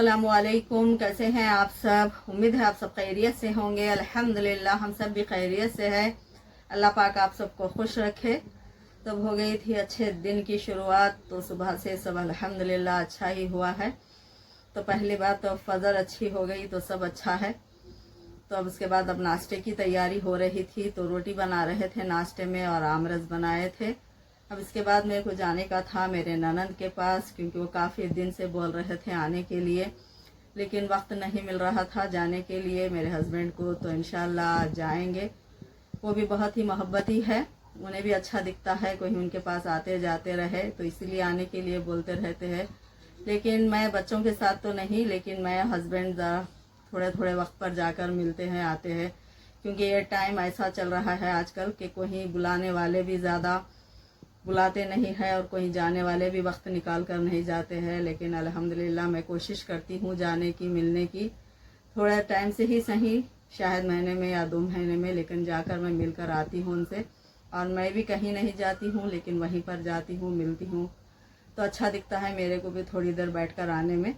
अस्सलामुअलैकुम। कैसे हैं आप सब? उम्मीद है आप सब खैरियत से होंगे। अल्हम्दुलिल्लाह हम सब भी खैरियत से है। अल्लाह पाक आप सबको खुश रखे। तब हो गई थी अच्छे दिन की शुरुआत, तो सुबह से सब अल्हम्दुलिल्लाह अच्छा ही हुआ है। तो पहली बात तो फजर अच्छी हो गई तो सब अच्छा है। तो अब उसके बाद अब नाश्ते की तैयारी हो रही थी, तो रोटी बना रहे थे नाश्ते में और आमरस बनाए थे। अब इसके बाद मेरे को जाने का था मेरे ननंद के पास, क्योंकि वो काफ़ी दिन से बोल रहे थे आने के लिए, लेकिन वक्त नहीं मिल रहा था जाने के लिए मेरे हस्बैंड को। तो इंशाल्लाह आज जाएंगे। वो भी बहुत ही मोहब्बती है, उन्हें भी अच्छा दिखता है कोई उनके पास आते जाते रहे, तो इसीलिए आने के लिए बोलते रहते हैं। लेकिन मैं बच्चों के साथ तो नहीं, लेकिन मैं हस्बैंड थोड़े थोड़े वक्त पर जाकर मिलते हैं, आते हैं। क्योंकि ये टाइम ऐसा चल रहा है आजकल कि कोई बुलाने वाले भी ज़्यादा बुलाते नहीं है और कोई जाने वाले भी वक्त निकाल कर नहीं जाते हैं। लेकिन अल्हम्दुलिल्लाह मैं कोशिश करती हूँ जाने की, मिलने की, थोड़ा टाइम से ही सही, शायद महीने में या 2 महीने में, लेकिन जाकर मैं मिलकर आती हूँ उनसे। और मैं भी कहीं नहीं जाती हूँ, लेकिन वहीं पर जाती हूँ, मिलती हूँ, तो अच्छा दिखता है मेरे को भी थोड़ी देर बैठ कर आने में।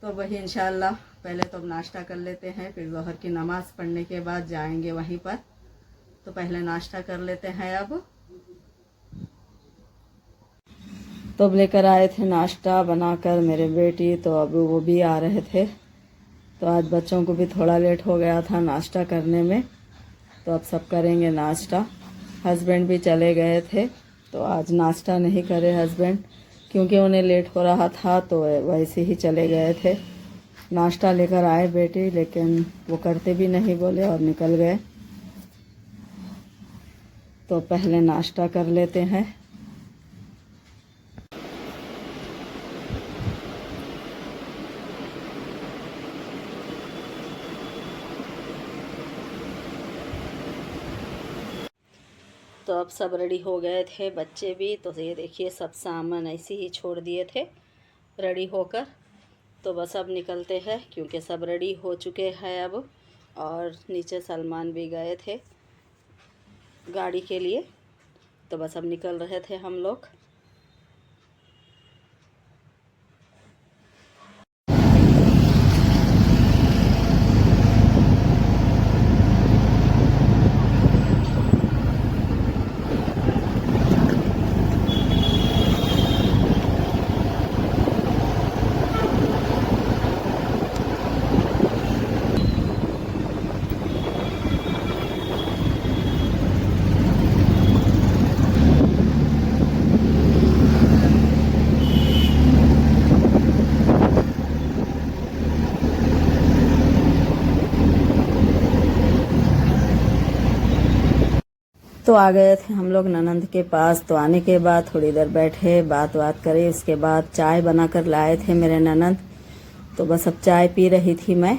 तो वही इंशाल्लाह पहले तो अब नाश्ता कर लेते हैं, फिर ज़ोहर की नमाज़ पढ़ने के बाद जाएंगे वहीं पर। तो पहले नाश्ता कर लेते हैं अब। तो अब लेकर आए थे नाश्ता बनाकर मेरे बेटी, तो अब वो भी आ रहे थे। तो आज बच्चों को भी थोड़ा लेट हो गया था नाश्ता करने में, तो अब सब करेंगे नाश्ता। हस्बैंड भी चले गए थे, तो आज नाश्ता नहीं करे हस्बैंड, क्योंकि उन्हें लेट हो रहा था, तो वैसे ही चले गए थे। नाश्ता लेकर आए बेटी, लेकिन वो करते भी नहीं बोले और निकल गए। तो पहले नाश्ता कर लेते हैं। तो अब सब रेडी हो गए थे, बच्चे भी। तो ये देखिए सब सामान ऐसे ही छोड़ दिए थे रेडी होकर। तो बस अब निकलते हैं, क्योंकि सब रेडी हो चुके हैं अब। और नीचे सलमान भी गए थे गाड़ी के लिए, तो बस अब निकल रहे थे हम लोग। तो आ गए थे हम लोग ननंद के पास। तो आने के बाद थोड़ी देर बैठे, बात करे। उसके बाद चाय बनाकर लाए थे मेरे ननंद, तो बस अब चाय पी रही थी मैं।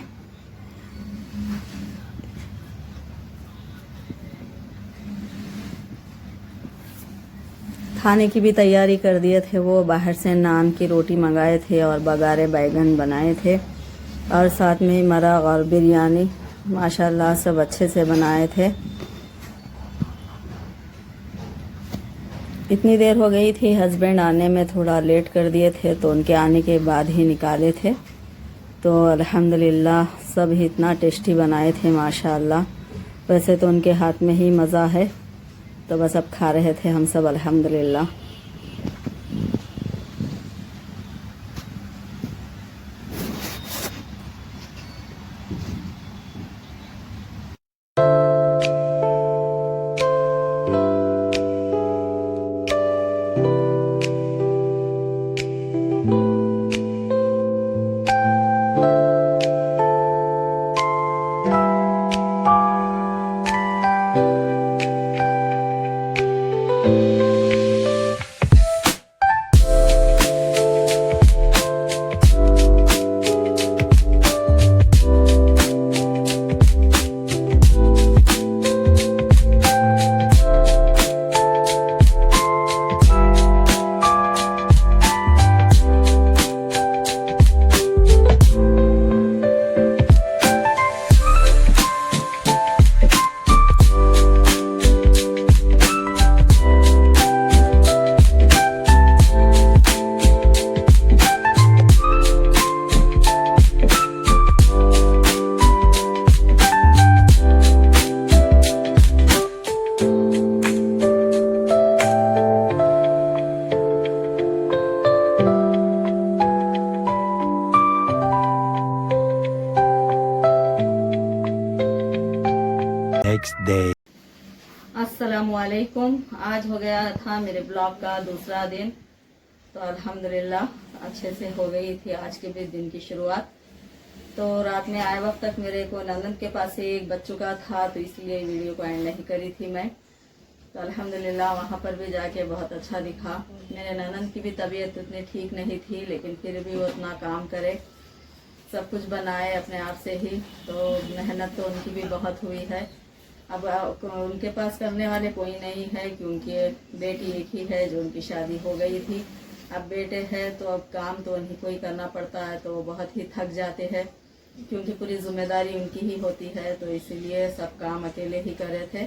खाने की भी तैयारी कर दिए थे वो। बाहर से नान की रोटी मंगाए थे और बगारे बैगन बनाए थे, और साथ में मरग और बिरयानी, माशाल्लाह सब अच्छे से बनाए थे। इतनी देर हो गई थी, हस्बैंड आने में थोड़ा लेट कर दिए थे, तो उनके आने के बाद ही निकाले थे। तो अल्हम्दुलिल्लाह सब ही इतना टेस्टी बनाए थे माशाल्लाह। वैसे तो उनके हाथ में ही मज़ा है। तो बस अब खा रहे थे हम सब अल्हम्दुलिल्लाह। next day. अस्सलामुअलैकुम। आज हो गया था मेरे ब्लॉग का दूसरा दिन, तो अल्हम्दुलिल्लाह अच्छे से हो गई थी आज के भी दिन की शुरुआत। तो रात में आए वक्त तक मेरे को नंदन के पास एक बच चुका था, तो इसलिए वीडियो को एंड नहीं करी थी मैं। तो अल्हम्दुलिल्लाह वहाँ पर भी जाके बहुत अच्छा दिखा। मेरे ननन की भी तबीयत उतनी ठीक नहीं थी, लेकिन फिर भी वो उतना काम करे, सब कुछ बनाए अपने आप से ही, तो मेहनत तो उनकी भी बहुत हुई है। अब उनके पास करने वाले कोई नहीं है, क्योंकि बेटी एक ही है जो उनकी शादी हो गई थी। अब बेटे हैं तो अब काम तो उन्हीं को ही करना पड़ता है, तो वो बहुत ही थक जाते हैं, क्योंकि पूरी जिम्मेदारी उनकी ही होती है। तो इसीलिए सब काम अकेले ही कर रहे थे।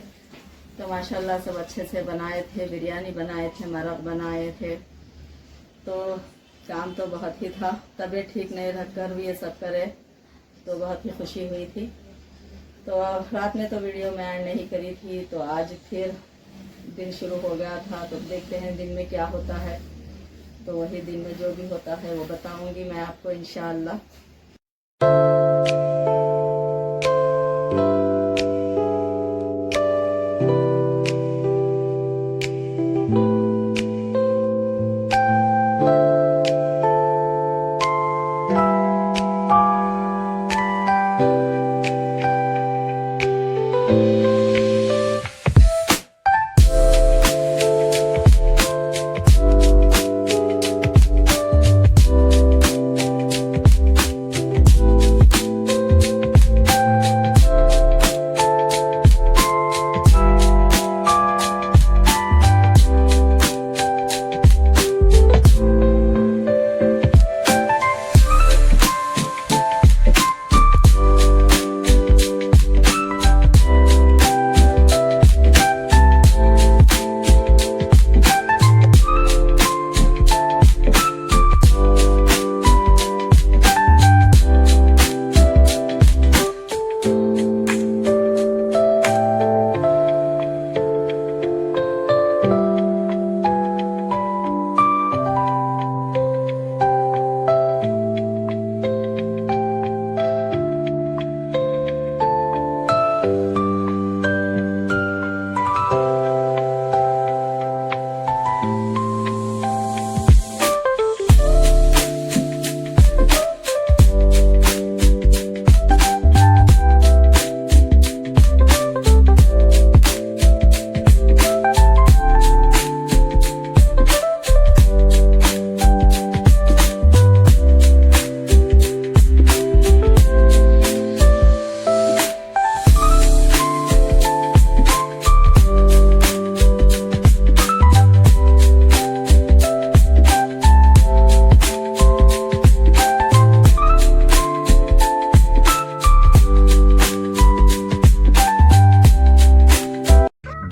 तो माशाल्लाह सब अच्छे से बनाए थे, बिरयानी बनाए थे, मरक बनाए थे, तो काम तो बहुत ही था। तबीयत ठीक नहीं रख कर भी ये सब करे, तो बहुत ही खुशी हुई थी। तो रात में तो वीडियो मैं ऐड नहीं करी थी, तो आज फिर दिन शुरू हो गया था। तो देखते हैं दिन में क्या होता है, तो वही दिन में जो भी होता है वो बताऊंगी मैं आपको इंशाअल्लाह।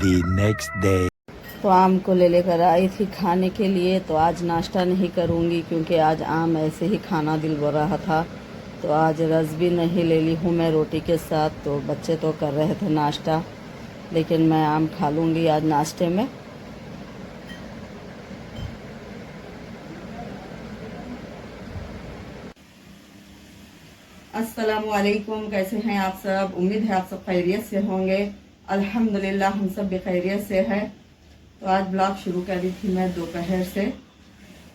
The next day. तो आम को ले लेकर आई थी खाने के लिए। तो आज नाश्ता नहीं करूँगी, क्योंकि आज आम ऐसे ही खाना दिल बोल रहा था। तो आज रस भी नहीं ले ली हूँ मैं रोटी के साथ। तो बच्चे तो कर रहे थे नाश्ता, लेकिन मैं आम खा लूँगी आज नाश्ते में। अस्सलामुअलैकुम, कैसे हैं आप सब? उम्मीद है आप सब खैरियत से होंगे। अल्हम्दुलिल्लाह हम सब भी खैरियत से है। तो आज ब्लॉग शुरू करी थी मैं दोपहर से।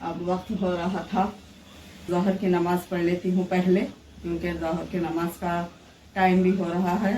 अब वक्त हो रहा था, ज़ोहर की नमाज़ पढ़ लेती हूँ पहले, क्योंकि ज़ोहर की नमाज का टाइम भी हो रहा है।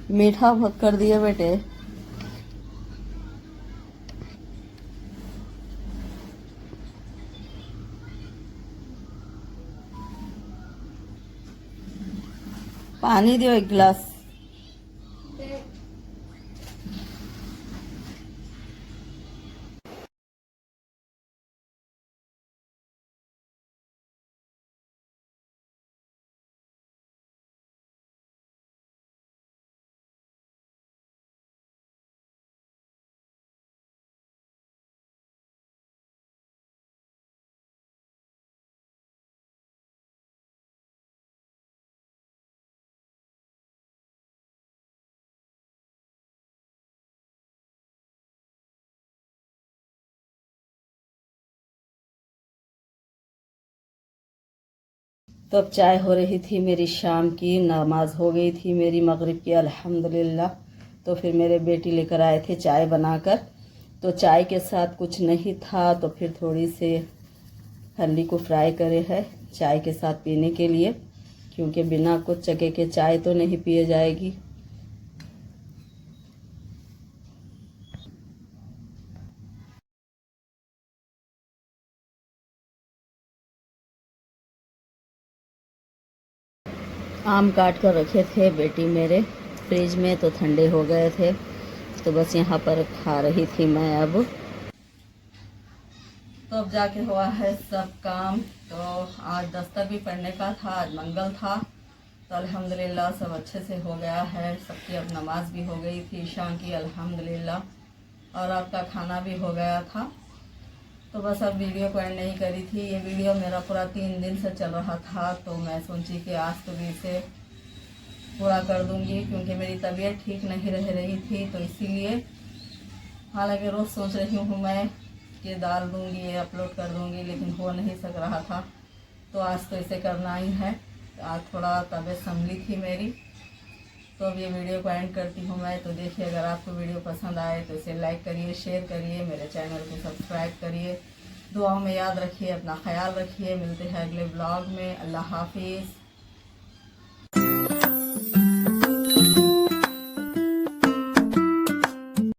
मीठा बहुत कर दिए बेटे। पानी दियो एक गिलास। तो अब चाय हो रही थी मेरी शाम की, नमाज हो गई थी मेरी मगरिब की अल्हम्दुलिल्लाह। तो फिर मेरे बेटी लेकर आए थे चाय बनाकर। तो चाय के साथ कुछ नहीं था, तो फिर थोड़ी सी फल्ली को फ्राई करे है चाय के साथ पीने के लिए, क्योंकि बिना कुछ जगह के चाय तो नहीं पिए जाएगी। आम काट कर रखे थे बेटी मेरे फ्रिज में, तो ठंडे हो गए थे, तो बस यहाँ पर खा रही थी मैं अब। तो अब जाके हुआ है सब काम। तो आज दस्तर भी पढ़ने का था, आज मंगल था, तो अल्हम्दुलिल्लाह सब अच्छे से हो गया है। सबकी अब नमाज भी हो गई थी ईशा की अल्हम्दुलिल्लाह, और आपका खाना भी हो गया था। तो बस अब वीडियो को एंड नहीं करी थी। ये वीडियो मेरा पूरा 3 दिन से चल रहा था, तो मैं सोची कि आज तो भी इसे पूरा कर दूंगी, क्योंकि मेरी तबीयत ठीक नहीं रह रही थी, तो इसीलिए। हालांकि रोज़ सोच रही हूँ मैं कि डाल दूंगी, ये अपलोड कर दूंगी, लेकिन हो नहीं सक रहा था, तो आज तो इसे करना ही है। आज थोड़ा तबीयत संभली थी मेरी। तो अब ये वीडियो को एंड करती हूँ मैं। तो देखिए, अगर आपको वीडियो पसंद आए तो इसे लाइक करिए, शेयर करिए, मेरे चैनल को सब्सक्राइब करिए, दुआओं में याद रखिए, अपना ख्याल रखिए। मिलते हैं अगले ब्लॉग में। अल्लाह हाफिज़।